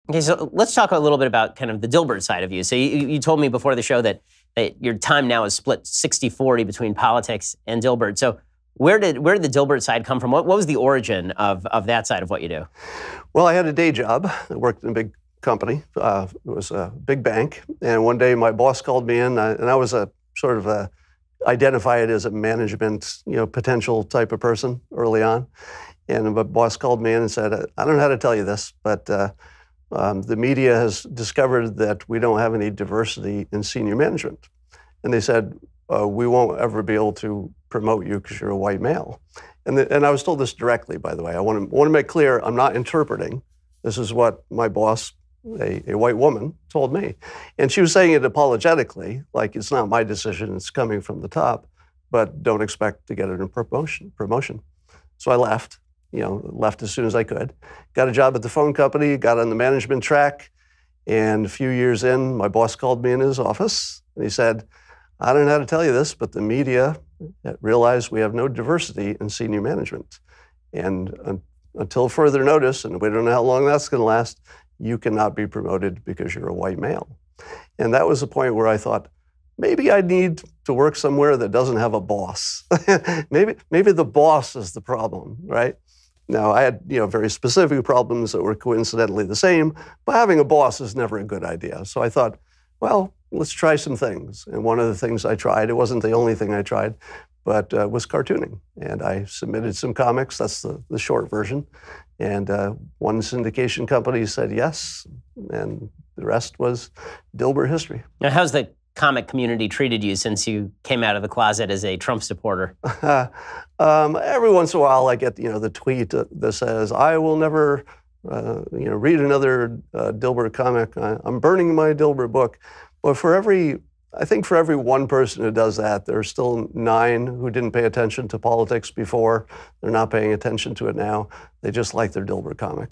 Okay, so let's talk a little bit about kind of the Dilbert side of you. So you told me before the show that your time now is split 60-40 between politics and Dilbert. So where did the Dilbert side come from? What was the origin of that side of what you do? Well, I had a day job. I worked in a big company. It was a big bank. And one day my boss called me in, and I was a sort of identified as a management, potential type of person early on. And my boss called me in and said, I don't know how to tell you this, but the media has discovered that we don't have any diversity in senior management. And they said, we won't ever be able to promote you because you're a white male. And I was told this directly, by the way. I want to make clear, I'm not interpreting. This is what my boss, a white woman, told me. And she was saying it apologetically, like it's not my decision, it's coming from the top, but don't expect to get a promotion. So I left. Left as soon as I could. Got a job at the phone company, got on the management track, and a few years in, my boss called me in his office, and he said, I don't know how to tell you this, but the media realized we have no diversity in senior management. And until further notice, and we don't know how long that's going to last, you cannot be promoted because you're a white male. And that was the point where I thought, maybe I need to work somewhere that doesn't have a boss. maybe the boss is the problem, right? Now, I had very specific problems that were coincidentally the same, but having a boss is never a good idea. So I thought, well, let's try some things. And one of the things I tried, it wasn't the only thing I tried, but was cartooning. And I submitted some comics, that's the short version. And one syndication company said yes, and the rest was Dilbert history. Now, how's the comic community treated you since you came out of the closet as a Trump supporter? Every once in a while I get the tweet that says, I will never read another Dilbert comic. I'm burning my Dilbert book. But I think for every one person who does that, there's still 9 who didn't pay attention to politics before. They're not paying attention to it now. They just like their Dilbert comic.